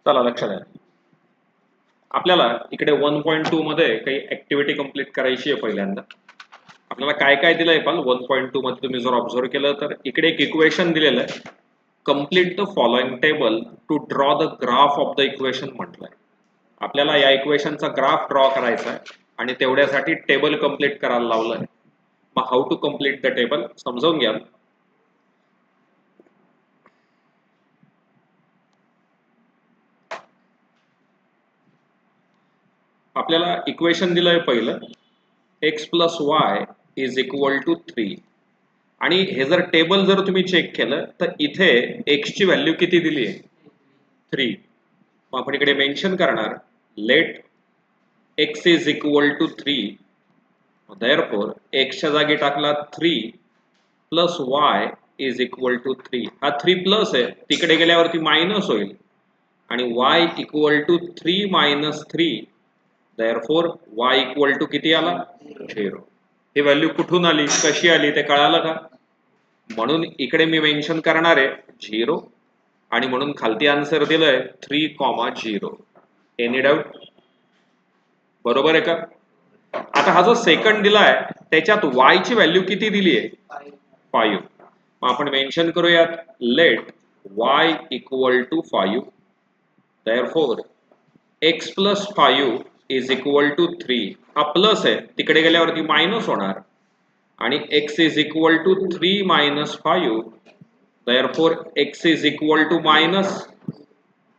चला लक्ष द्या. आपल्याला इकडे 1.2 मध्ये काही ऍक्टिव्हिटी कंप्लीट करायची आहे. पहिल्यांदा आपल्याला काय काय दिलंय पण 1.2 मध्ये तुम्ही जर ऑब्झर्व केलं तर इकडे एक इक्वेशन दिलेलं आहे. Complete the following table to draw the graph of the equation म्हटलंय. आपल्याला या इक्वेशनचा ग्राफ ड्रॉ करायचा आहे आणि तेवढ्यासाठी टेबल कंप्लीट करायला लावलंय. मग how to complete the table समजावून घ्या. आपल्याला इक्वेशन दिलंय पहिलं x plus Y is equal to 3 आणि हे जर टेबल जर तुम्ही चेक केलं तर इथे x ची व्हॅल्यू किती दिली आहे 3. मग आपण इकडे मेन्शन करणार let x is equal to 3. Therefore x च्या जागी टाकला 3 plus y is equal to 3. हा 3 प्लस आहे तिकडे गेल्यावरती मायनस होईल आणि y equal to 3 minus 3. Therefore y equal to किती आला 0. ही व्हॅल्यू कुठून आली कशी आली ते कळालं का. म्हणून इकडे मी मेन्शन करणार आहे 0 आणि म्हणून खालती आन्सर दिलंय 3,0. एनी डाऊट बरोबर आहे का. आता हा जो सेकंड दिलाय त्याच्यात y ची व्हॅल्यू किती दिली आहे 5. मग आपण मेन्शन करूयात let y equal to 5. Therefore x plus 5 is equal to 3. हा प्लस आहे तिकडे गेल्यावरती मायनस होणार आणि x is equal to 3 minus 5. Therefore x is equal to minus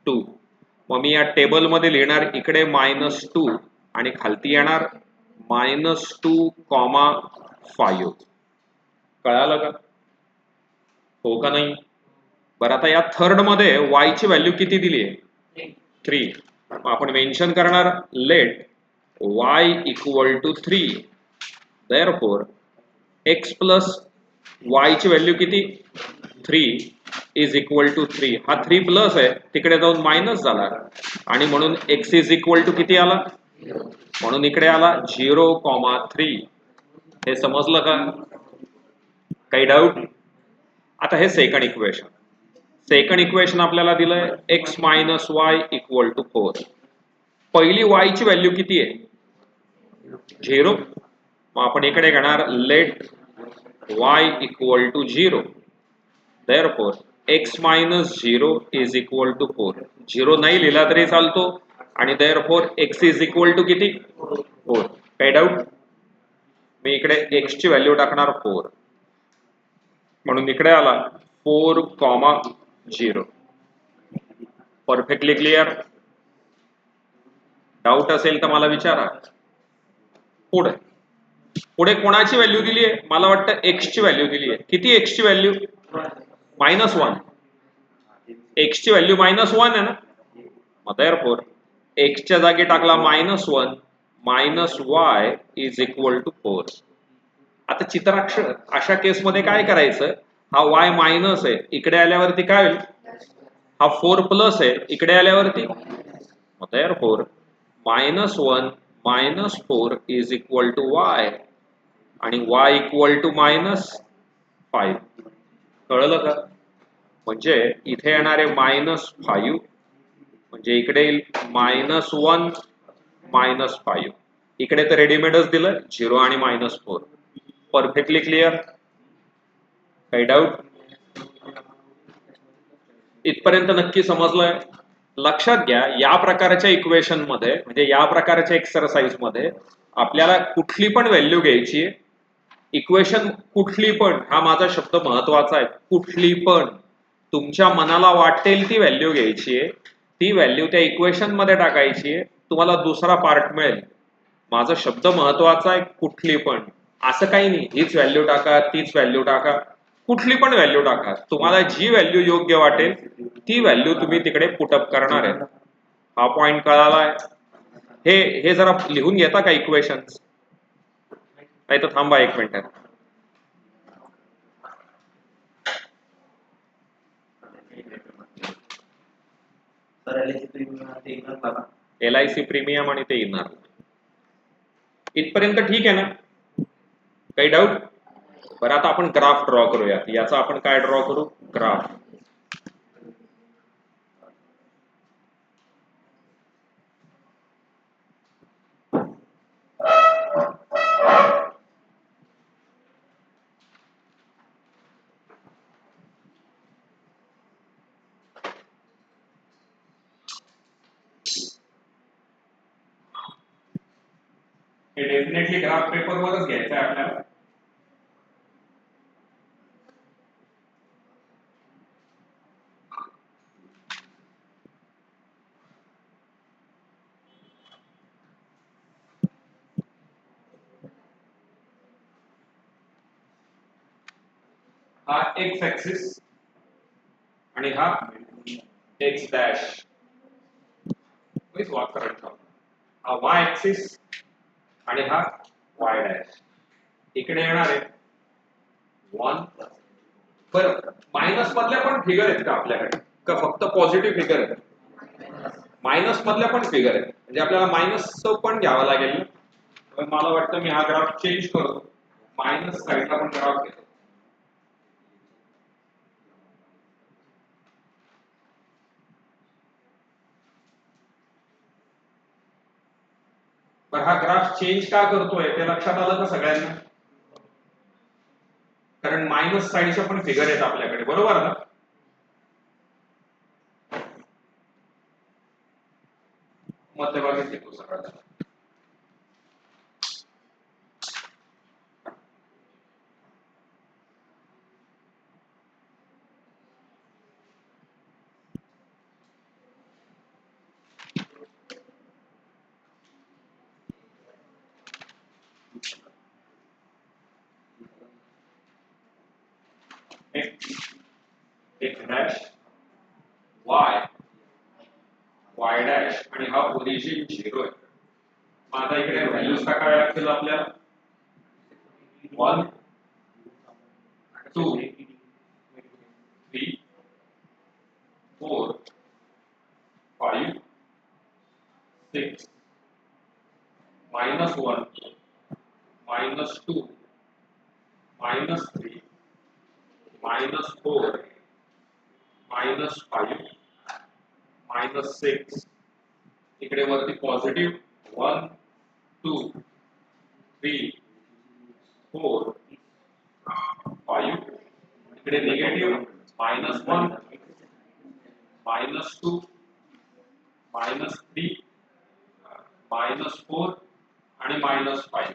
2. मग मी या टेबल मध्ये लिहिणार इकडे -2 आणि खालती येणार -2,5. कळालं का हो का नाही. बरं आता या थर्ड मध्ये y ची व्हॅल्यू किती दिली आहे 3. आपण मेन्शन करणार let y equal to 3. Therefore x plus y ची व्हॅल्यू किती 3 इज इक्वल टू 3. हा 3 प्लस आहे तिकडे जाऊन मायनस झाला आणि म्हणून x इज इक्वल टू किती आला म्हणून इकडे आला 0,3. हे समजलं का काही डाऊट. आता हे सेकंड इक्वेशन आपल्याला दिलंय x minus Y equal to 4. पहिली y ची व्हॅल्यू किती आहे 0. मग आपण इकडे घेणार let y equal to 0. Therefore x minus 0 is equal to 4. 0 नाही लिहिला तरी चालतो आणि therefore x is equal to किती 4. काही डाऊट. मी इकडे x ची व्हॅल्यू टाकणार 4 म्हणून इकडे आला 4,0. Perfectly clear. डाऊट असेल तर मला विचारा. पुढे कोणाची व्हॅल्यू दिली आहे मला वाटतं x ची व्हॅल्यू दिली आहे. किती x ची व्हॅल्यू -1. x ची व्हॅल्यू -1 आहे ना. मग देअरफॉर x च्या जागी टाकला -1 minus y is equal to 4. आता चित्राक्षर अशा केसमध्ये काय करायचं हा y मायनस आहे इकडे आल्यावरती काय होईल हा 4 प्लस आहे इकडे आल्यावरती therefore -1 minus 4 is equal to y आणि y इक्वल टू -5. कळलं का. म्हणजे इथे येणारे -5 म्हणजे इकडे येईल -1 -5. इकडे तर रेडीमेडच दिलं 0 आणि -4. Perfectly clear. काही डाऊट. इथपर्यंत नक्की समजलंय. लक्षात घ्या या प्रकारच्या इक्वेशन मध्ये म्हणजे या प्रकारच्या एक्सरसाइज मध्ये आपल्याला कुठली पण व्हॅल्यू घ्यायची. इक्वेशन कुठली पण हा माझा शब्द महत्वाचा आहे. कुठली पण तुमच्या मनाला वाटेल ती व्हॅल्यू घ्यायची आहे. ती व्हॅल्यू त्या इक्वेशन मध्ये टाकायची आहे. तुम्हाला दुसरा पार्ट मिळेल. माझा शब्द महत्वाचा आहे कुठली पण. असं काही नाही हीच व्हॅल्यू टाका तीच व्हॅल्यू टाका. कुठली पण व्हॅल्यू टाका. तुम्हाला जी व्हॅल्यू योग्य वाटेल ती व्हॅल्यू तुम्ही तिकडे पुटअप करणार आहे. हा पॉइंट कळालाय. हे जरा लिहून घेता का इक्वेशन. नाही तर थांबा 1 मिनिट. LIC प्रीमियम आणि ते येणार. इथपर्यंत ठीक आहे ना. काही डाऊट. बरं आता आपण ग्राफ ड्रॉ करूया. याचा आपण काय ड्रॉ करू ग्राफ. हे डेफिनेटली ग्राफ पेपरवरच घ्यायचं आहे आपल्याला. हा एक्स ऍक्सिस आणि हा एक्स डॅश करंट, हा वाय ऍक्सिस आणि हा वाय डॅश. इकडे येणार आहे 1. बरं, मायनस मधल्या पण फिगर आहेत का आपल्याकडे, का फक्त पॉझिटिव्ह फिगर आहेत? मायनस मधल्या पण फिगर आहेत, म्हणजे आपल्याला मायनस पण घ्यावा लागेल ना. मला वाटतं मी हा ग्राफ चेंज करतो, मायनस साईडला पण ग्राफ घेतो. पण हा ग्राफ चेंज का करतोय ते लक्षात आलं का सगळ्यांना? कारण मायनस साईडच्या पण फिगर आहेत आपल्याकडे, बरोबर ना? मध्यभागीच घेतो सगळ्यात. X dash Y Y dash आणि हा ओरिजिन 0 आहे. माझा इकडे व्हॅल्यूज टाकाव्या लागतील आपल्याला. 1 2 3 4 5 6 -1 -2 -3 -4 -5 -6. इकडे वरती पॉझिटिव्ह 1 2 3 4 5. इकडे निगेटिव्ह -1 -2 -3 -4 आणि -5.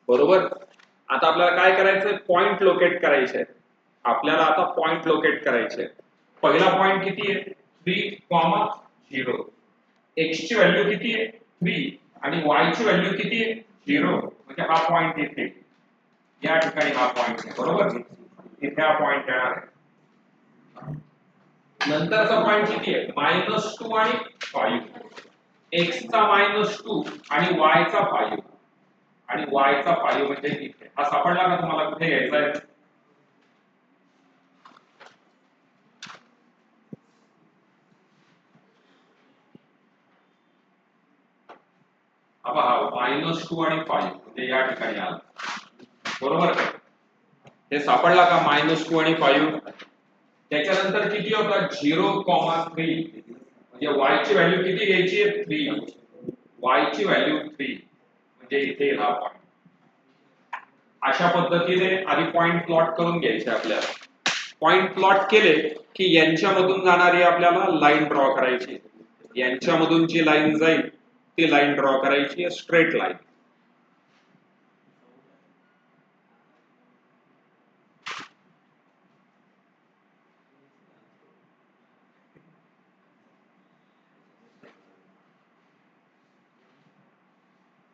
बरोबर. आता आपल्याला काय करायचंय, पॉइंट लोकेट करायचे आहेत. आपल्याला आता पॉइंट लोकेट करायचे. पहिला पॉइंट किती आहे? 3,0. एक्स ची व्हॅल्यू किती आहे? 3 आणि वाय ची व्हॅल्यू किती आहे? 0. म्हणजे हा पॉइंट इथे, या ठिकाणी हा पॉइंट आहे, बरोबर. इथे हा पॉइंट येणार आहे. नंतरचा पॉइंट किती आहे? -2 आणि 5. एक्स चा -2 आणि वाय चा 5 आणि वाय चा 5 म्हणजे इथे. हा सापडला का तुम्हाला? कुठे घ्यायचा आहे? हा -2 आणि 5 म्हणजे या ठिकाणी आला, बरोबर. हे सापडला का? -2 आणि 5. त्याच्यानंतर किती होता? 0,3. म्हणजे y ची व्हॅल्यू किती घ्यायची आहे? 3. y ची व्हॅल्यू 3 म्हणजे इथे हा पॉइंट. अशा पद्धतीने आधी पॉइंट प्लॉट करून घ्यायचे आपल्याला. पॉइंट प्लॉट केले की यांच्यामधून जाणारी आपल्याला लाईन ड्रॉ करायची. यांच्यामधून जी लाईन जाईल ती लाईन ड्रॉ करायची, स्ट्रेट लाईन.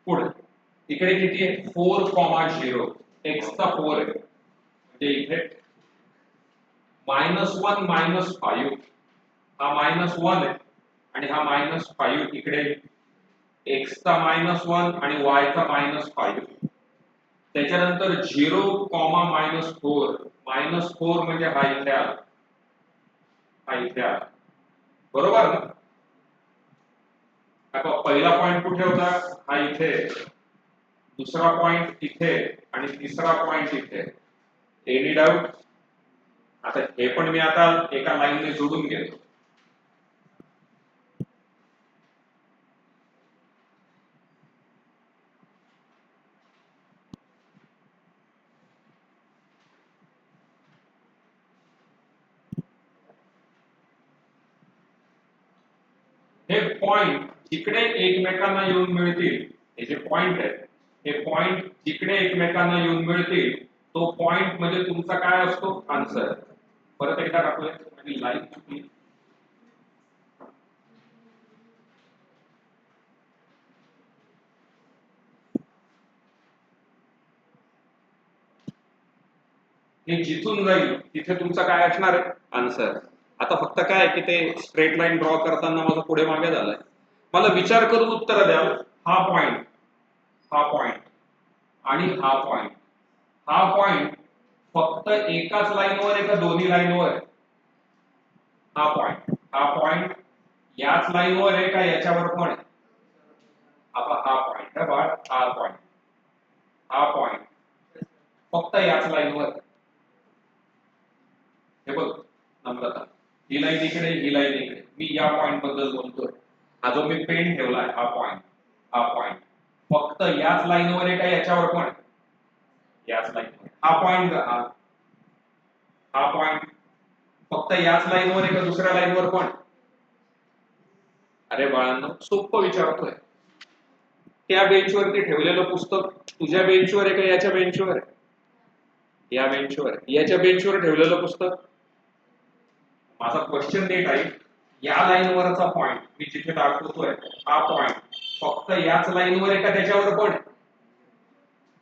पुढे इकडे किती आहे? 4,0. एक्स चा 4 आहे, म्हणजे इथे -1 -5. हा -1 आहे आणि हा -5 इकडे. एक्स चा -1 आणि वाय चा -5. त्याच्यानंतर 0, -4. -4 म्हणजे हा इथे आला, हा इथे आला, बरोबर ना. आता पहिला पॉइंट कुठे होता? हा इथे. दुसरा पॉइंट इथे आणि तिसरा पॉइंट इथे. Any doubt? आता हे पण मी आता एका लाईनने जोडून घेतो. हे पॉइंट जिकडे एकमेकांना येऊन मिळतील, हे जे पॉइंट आहे हे पॉइंट जिकडे एकमेकांना येऊन मिळतील तो पॉइंट म्हणजे तुमचा काय असतो आन्सर. परत एकदा दाखवूया आणि लाईन चुकली. हे जिथून जाईल तिथे तुमचा काय असणार आहे आन्सर. आता फक्त काय की ते स्ट्रेट लाईन ड्रॉ करताना माझं पुढे मागे झालंय. मला विचार करून उत्तर द्या. हा पॉइंट आणि हा पॉइंट. हा पॉइंट फक्त एकाच लाईनवर आहे का दोन्ही लाईनवर आहे. हा पॉइंट याच लाईनवर आहे का याच्यावर पण आहे. आता हा पॉइंट हा पॉइंट फक्त याच लाईनवर. हे बघ नम्रता, ही लाईन इकडे ही लाईन इकडे. मी या पॉइंट बद्दल बोलतोय. हा जो मी पेन ठेवलाय हा पॉइंट फक्त याच लाईनवर आहे का याच्यावर पण याच लाईनवर. हा पॉइंट फक्त याच लाईनवर आहे का दुसऱ्या लाईनवर पण. अरे बाळांनो सोपं विचारतोय. त्या बेंचवरती ठेवलेलं पुस्तक तुझ्या बेंचवर आहे का याच्या बेंचवर आहे. या बेंचवर. याच्या बेंचवर ठेवलेलं पुस्तक. माझा क्वेश्चन नीट आहे. या लाईनवरचा पॉइंट मी जिथे दाखवतोय हा पॉइंट फक्त याच लाईनवर आहे का त्याच्यावर पण.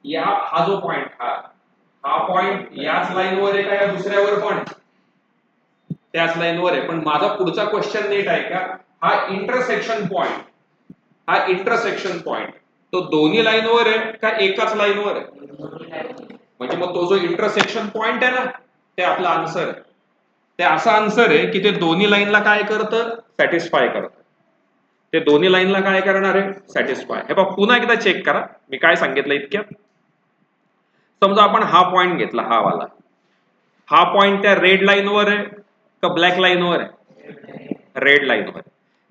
हा जो पॉइंट हा पॉइंट याच लाईनवर आहे का या दुसऱ्यावर पण. त्याच लाईनवर आहे. पण माझा पुढचा क्वेश्चन नीट आहे का. हा इंटरसेक्शन पॉइंट तो दोन्ही लाईनवर आहे का एकाच लाईनवर आहे. म्हणजे मग तो जो इंटरसेक्शन पॉइंट आहे ना ते आपला आन्सर आहे. ते असा आन्सर आहे की ते दोन्ही लाईनला काय करतं सॅटिस्फाय करतं. ते दोन्ही लाईनला काय करणार आहे सॅटिस्फाय. हे बघ पुन्हा एकदा चेक करा मी काय सांगितलं इतक्यात. समजा आपण हा पॉइंट घेतला हा वाला. हा पॉइंट त्या रेड लाईनवर आहे का ब्लॅक लाईनवर आहे. रेड लाईनवर.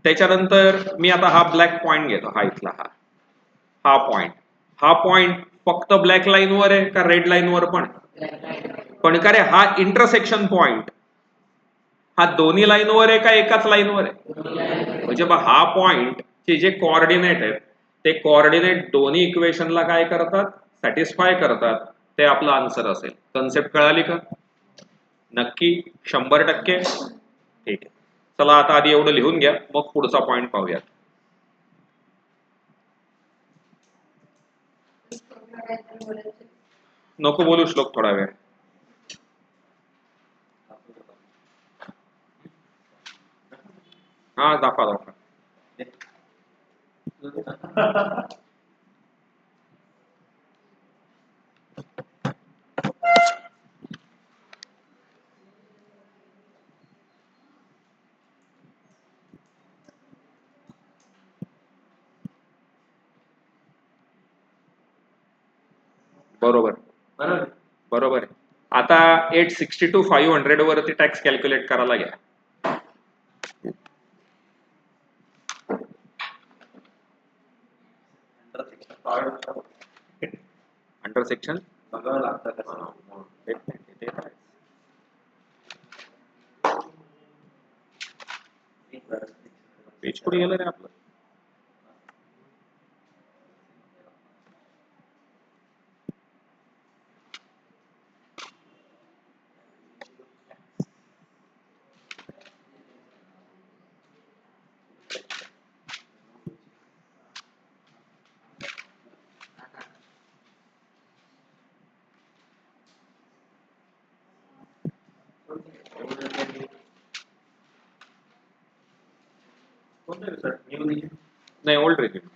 त्याच्यानंतर मी आता हा ब्लॅक पॉइंट घेतो. हा इथला हा पॉइंट फक्त ब्लॅक लाईनवर आहे का रेड लाईनवर पण का रे हा इंटरसेक्शन पॉइंट हा दोन्ही लाईनवर आहे का एकाच लाईनवर आहे. म्हणजे मग हा पॉइंट चे जे कोऑर्डिनेट आहेत ते कोऑर्डिनेट दोन्ही इक्वेशनला काय करतात सॅटिस्फाय करतात. ते आपलं आन्सर असेल. कन्सेप्ट कळाली का. नक्की 100%. ठीक आहे. चला आता आधी एवढं लिहून घ्या मग पुढचा पॉइंट पाहूयात. नको बोलू श्लोक थोडा वेळ. हा दाखवा. बरोबर आहे. आता 860 to 500 वरती टॅक्स कॅल्क्युलेट करायला घ्या. अंडर सेक्शन पेज कुठे गेलं रे आपलं. नाही ओल्ड रेजिम.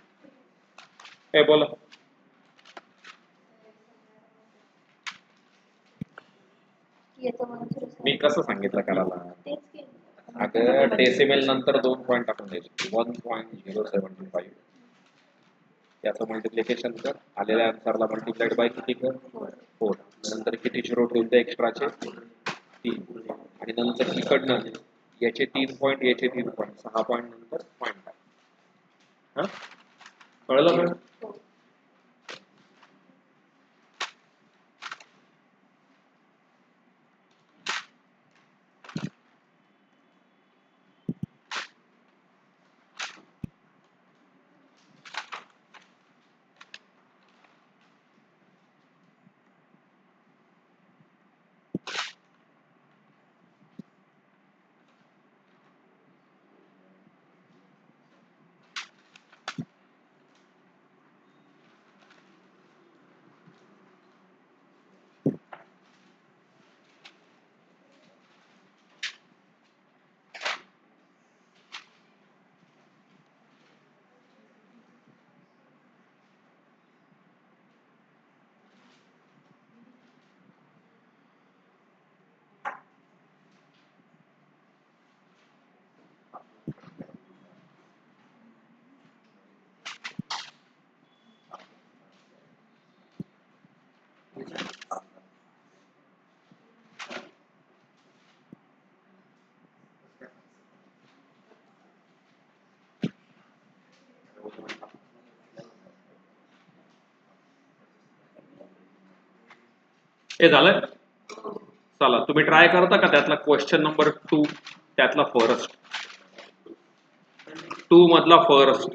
हे बोला. मी कसं सांगितलं करायला. अगं डेसिमेल नंतर 2 पॉईंट टाकून द्यायचे. 1.075 याचं मल्टिप्लिकेशन कर. आलेल्या आन्सरला मल्टिप्लाइड बाय किती कर 4. नंतर किती झिरो ठेवून द्या एक्स्ट्राचे 3 आणि नंतर इकडनं याचे 3 पॉईंट याचे 3 पॉईंट 6 पॉईंट नंतर पॉईंट टाक. हा कळलं का. हे झालं. चला तुम्ही ट्राय करता का त्यातला क्वेश्चन नंबर 2 त्यातला फर्स्ट 2 मधला फर्स्ट